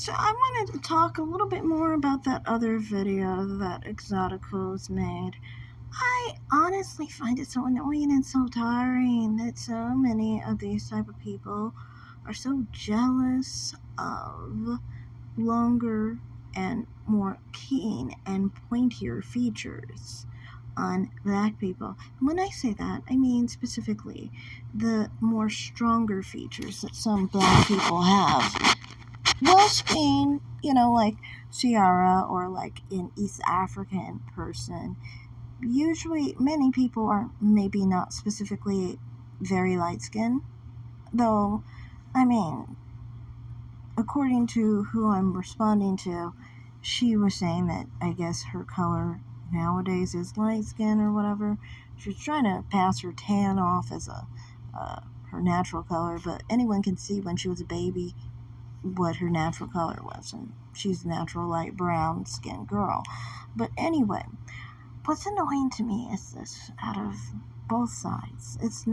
So I wanted to talk a little bit more about that other video that Exoticals made. I honestly find it so annoying and so tiring that so many of these type of people are so jealous of longer and more keen and pointier features on black people. And when I say that, I mean specifically the more stronger features that some black people have. Well, Spain, like Ciara or like an East African person, usually many people are maybe not specifically very light skinned, though, I mean, according to who I'm responding to, she was saying that I guess her color nowadays is light skin or whatever. She's trying to pass her tan off as her natural color, but anyone can see when she was a baby what her natural color was, and she's a natural light brown skinned girl. But anyway, what's annoying to me is this out of both sides. This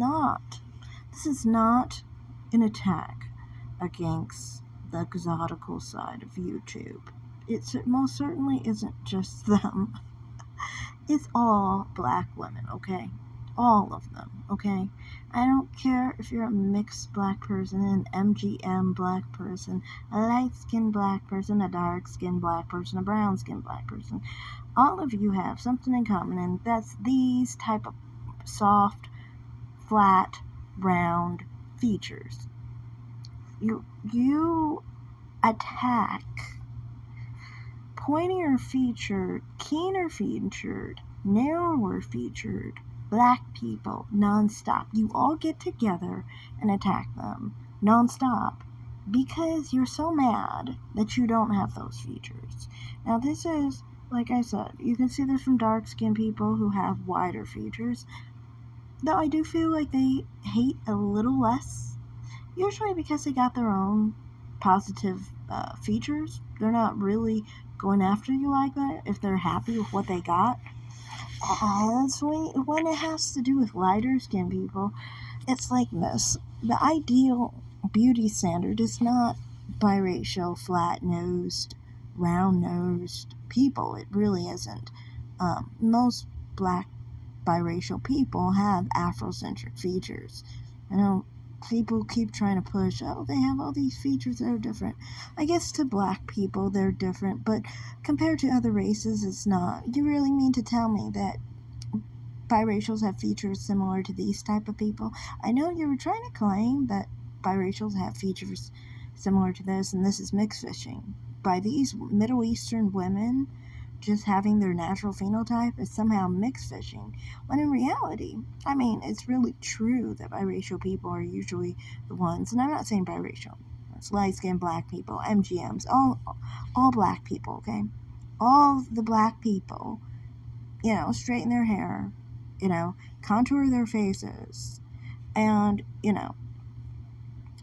is not an attack against the exotical side of YouTube. It most certainly isn't just them. It's all black women, okay? All of them, okay? I don't care if you're a mixed black person, an MGM black person, a light-skinned black person, a dark-skinned black person, a brown-skinned black person. All of you have something in common, and that's these type of soft, flat, round features. You attack pointier featured, keener featured, narrower featured black people nonstop. You all get together and attack them nonstop because you're so mad that you don't have those features. Now, this is, like I said, you can see this from dark skinned people who have wider features, though I do feel like they hate a little less, usually because they got their own positive features. They're not really going after you like that if they're happy with what they got. That's when it has to do with lighter skinned people. It's like this. The ideal beauty standard is not biracial, flat-nosed, round-nosed people. It really isn't. Most black biracial people have Afrocentric features. I know people keep trying to push, they have all these features that are different. I guess to black people they're different, but compared to other races it's not. You really mean to tell me that biracials have features similar to these type of people? I know you were trying to claim that biracials have features similar to this, and this is mixed fishing by these Middle Eastern women just having their natural phenotype is somehow mixed fishing, when in reality, I mean, it's really true that biracial people are usually the ones, and I'm not saying biracial, it's light-skinned black people, MGMs, all black people, okay? All the black people, straighten their hair, contour their faces, and,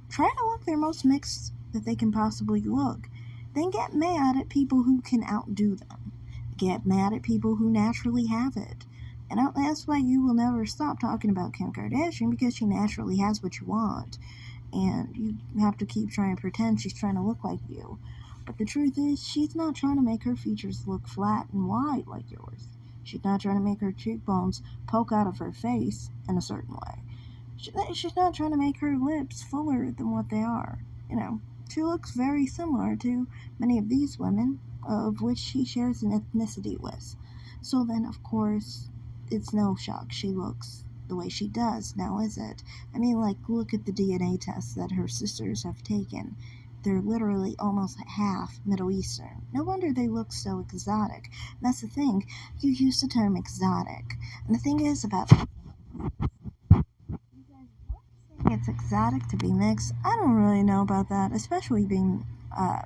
try to look their most mixed that they can possibly look. Then get mad at people who can outdo them. Get mad at people who naturally have it. And that's why you will never stop talking about Kim Kardashian, because she naturally has what you want. And you have to keep trying to pretend she's trying to look like you. But the truth is, she's not trying to make her features look flat and wide like yours. She's not trying to make her cheekbones poke out of her face in a certain way. She's not trying to make her lips fuller than what they are. She looks very similar to many of these women, of which she shares an ethnicity with. So then, of course, it's no shock she looks the way she does, now is it? I mean, look at the DNA tests that her sisters have taken. They're literally almost half Middle Eastern. No wonder they look so exotic. And that's the thing. You use the term exotic. And the thing is about it's exotic to be mixed. I don't really know about that, especially being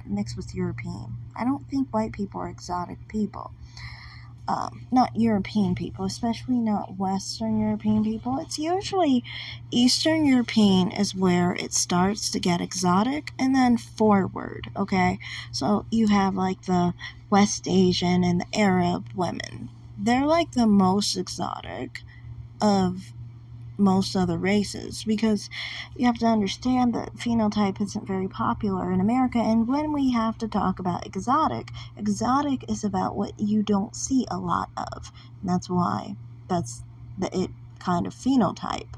mixed with European. I don't think white people are exotic people. Not European people, especially not Western European people. It's usually Eastern European is where it starts to get exotic, and then forward, okay? So you have the West Asian and the Arab women. They're the most exotic of most other races, because you have to understand that phenotype isn't very popular in America. And when we have to talk about exotic is about what you don't see a lot of, and that's why that's the it kind of phenotype.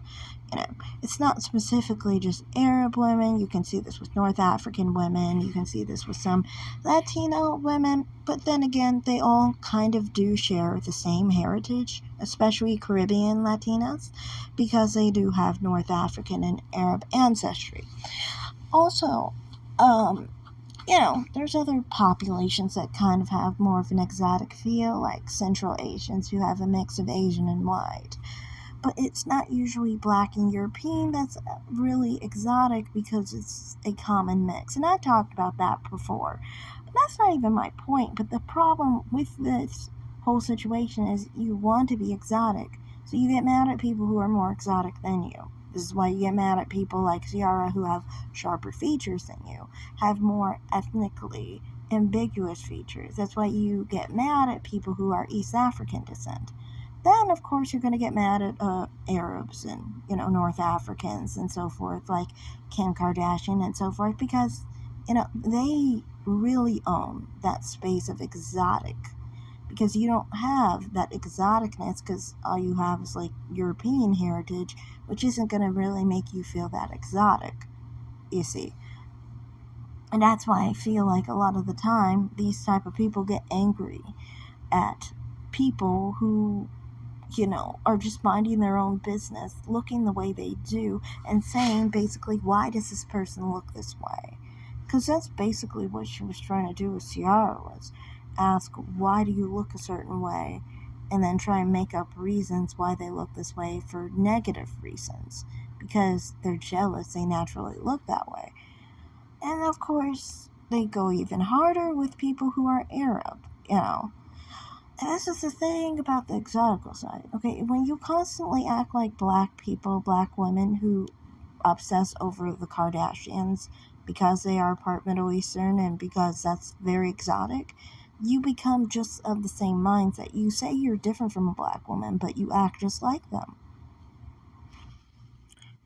You know, it's not specifically just Arab women. You can see this with North African women. You can see this with some Latino women. But then again, they all kind of do share the same heritage, especially Caribbean Latinas, because they do have North African and Arab ancestry. Also, there's other populations that kind of have more of an exotic feel, like Central Asians who have a mix of Asian and white. But it's not usually Black and European that's really exotic, because it's a common mix. And I've talked about that before. But that's not even my point. But the problem with this whole situation is you want to be exotic. So you get mad at people who are more exotic than you. This is why you get mad at people like Ciara, who have sharper features than you, have more ethnically ambiguous features. That's why you get mad at people who are East African descent. Then, of course, you're going to get mad at Arabs and, North Africans and so forth, like Kim Kardashian and so forth, because, they really own that space of exotic, because you don't have that exoticness, because all you have is, like, European heritage, which isn't going to really make you feel that exotic, you see. And that's why I feel like a lot of the time, these type of people get angry at people who are just minding their own business, looking the way they do, and saying basically, why does this person look this way? Because that's basically what she was trying to do with Ciara, was ask, why do you look a certain way? And then try and make up reasons why they look this way for negative reasons. Because they're jealous, they naturally look that way. And of course, they go even harder with people who are Arab, And this is the thing about the exotical side. Okay, when you constantly act like Black people, Black women who obsess over the Kardashians because they are part Middle Eastern and because that's very exotic, you become just of the same mindset. You say you're different from a Black woman, but you act just like them.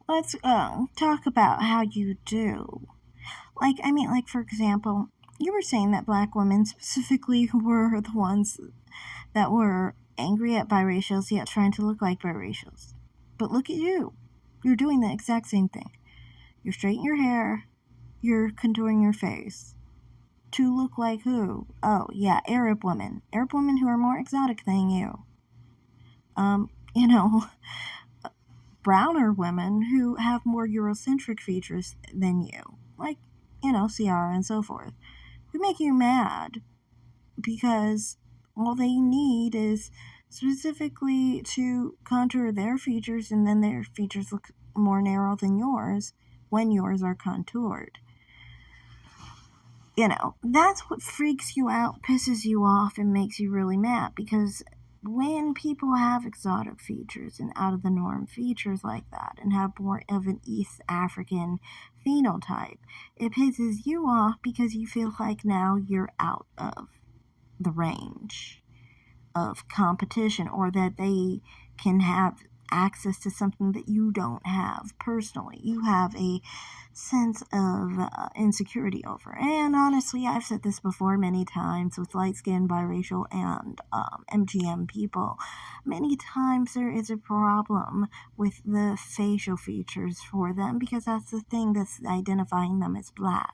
Let's talk about how you do. Like, for example, you were saying that Black women specifically were the ones that were angry at biracials, yet trying to look like biracials. But look at you. You're doing the exact same thing. You're straightening your hair. You're contouring your face. To look like who? Oh, yeah, Arab women. Arab women who are more exotic than you. Browner women who have more Eurocentric features than you. Like, Ciara and so forth. Who make you mad because all they need is specifically to contour their features, and then their features look more narrow than yours when yours are contoured. That's what freaks you out, pisses you off, and makes you really mad, because when people have exotic features and out of the norm features like that and have more of an East African phenotype, it pisses you off because you feel like now you're out of the range of competition, or that they can have access to something that you don't have personally. You have a sense of insecurity over. And honestly, I've said this before many times with light-skinned, biracial, and MGM people. Many times there is a problem with the facial features for them, because that's the thing that's identifying them as Black.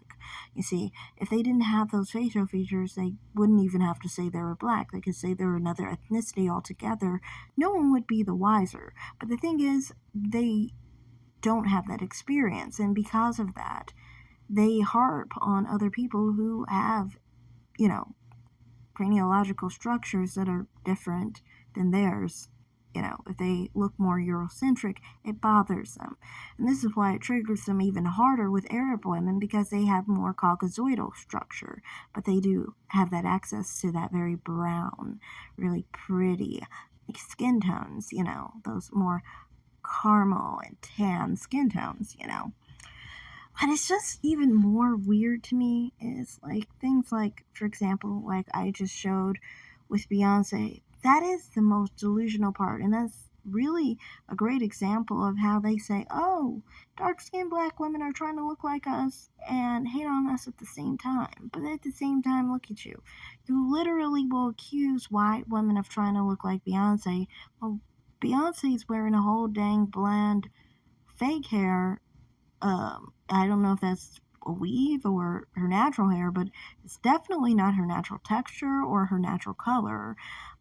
You see, if they didn't have those facial features, they wouldn't even have to say they were Black. They could say they were another ethnicity altogether. No one would be the wiser. But the thing is, they don't have that experience, and because of that, they harp on other people who have, craniological structures that are different than theirs. If they look more Eurocentric, it bothers them. And this is why it triggers them even harder with Arab women, because they have more caucasoidal structure, but they do have that access to that very brown, really pretty skin tones, those more caramel and tan skin tones, But it's just even more weird to me is like things like, for example, like I just showed with Beyonce. That is the most delusional part, and that's really a great example of how they say, oh, dark-skinned black women are trying to look like us and hate on us at the same time. But at the same time, look at you. You literally will accuse white women of trying to look like Beyonce. Well, Beyonce's wearing a whole dang blonde fake hair. I don't know if that's a weave or her natural hair, but it's definitely not her natural texture or her natural color.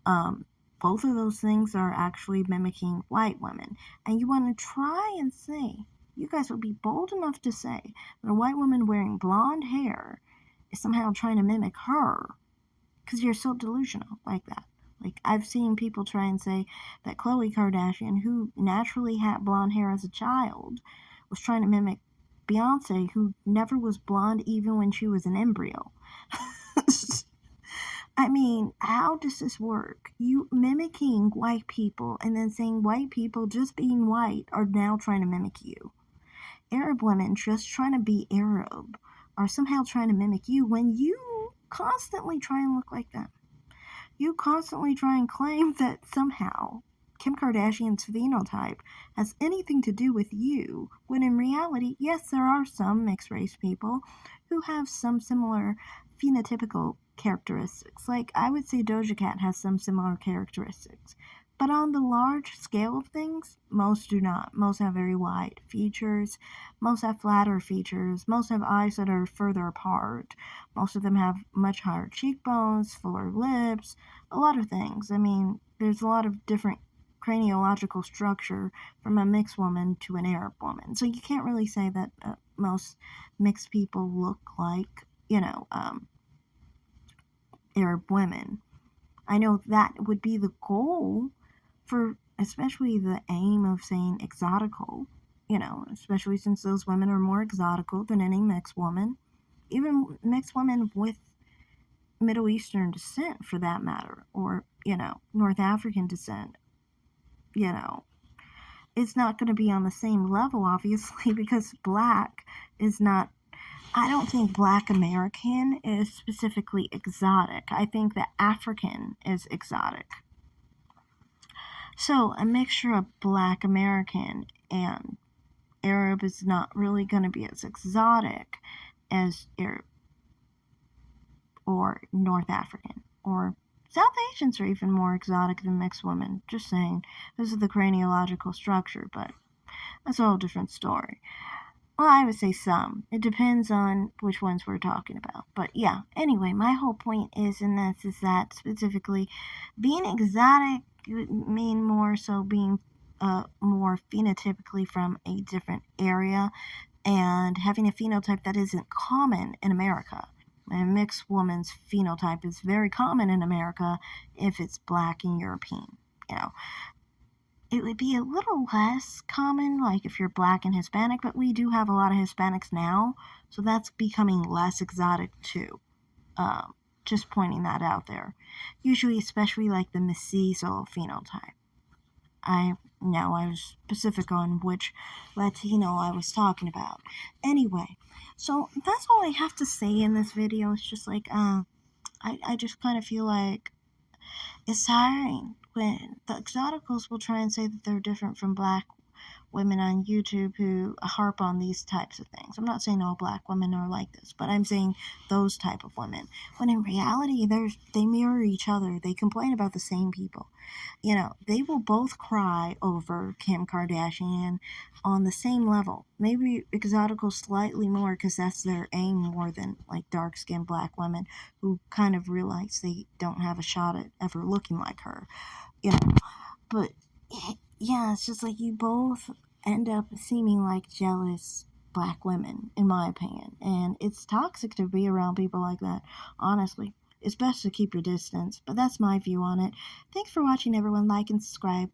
Um, Both of those things are actually mimicking white women. And you want to try and say, you guys would be bold enough to say that a white woman wearing blonde hair is somehow trying to mimic her because you're so delusional like that. Like, I've seen people try and say that Khloe Kardashian, who naturally had blonde hair as a child, was trying to mimic Beyonce, who never was blonde even when she was an embryo. I mean, how does this work? You mimicking white people and then saying white people just being white are now trying to mimic you. Arab women just trying to be Arab are somehow trying to mimic you when you constantly try and look like them. You constantly try and claim that somehow Kim Kardashian's phenotype has anything to do with you, when in reality, yes, there are some mixed race people who have some similar phenotypical characteristics. Like, I would say Doja Cat has some similar characteristics. But on the large scale of things, most do not. Most have very wide features. Most have flatter features. Most have eyes that are further apart. Most of them have much higher cheekbones, fuller lips, a lot of things. I mean, there's a lot of different craniological structure from a mixed woman to an Arab woman. So you can't really say that most mixed people look like, Arab women. I know that would be the goal for, especially the aim of saying exotical, especially since those women are more exotical than any mixed woman, even mixed women with Middle Eastern descent for that matter, or, North African descent, it's not going to be on the same level, obviously, because black is not, I don't think black American is specifically exotic. I think that African is exotic. So a mixture of black American and Arab is not really going to be as exotic as Arab or North African, or South Asians are even more exotic than mixed women. Just saying. This is the craniological structure, but that's a whole different story. Well, I would say some. It depends on which ones we're talking about. But yeah, anyway, my whole point is in this is that specifically being exotic would mean more so being more phenotypically from a different area and having a phenotype that isn't common in America. A mixed woman's phenotype is very common in America if it's black and European. It would be a little less common, like if you're black and Hispanic, but we do have a lot of Hispanics now, so that's becoming less exotic too. Just pointing that out there. Usually, especially like the mestizo phenotype. I was specific on which Latino I was talking about. Anyway, so that's all I have to say in this video. It's just like, I just kind of feel like it's tiring when the exoticals will try and say that they're different from black women on YouTube who harp on these types of things. I'm not saying all black women are like this, but I'm saying those type of women. When in reality, they mirror each other. They complain about the same people. They will both cry over Kim Kardashian on the same level. Maybe exotical slightly more because that's their aim more than like dark-skinned black women who kind of realize they don't have a shot at ever looking like her. But yeah, it's just like you both end up seeming like jealous black women, in my opinion. And it's toxic to be around people like that, honestly. It's best to keep your distance, but that's my view on it. Thanks for watching, everyone. Like and subscribe.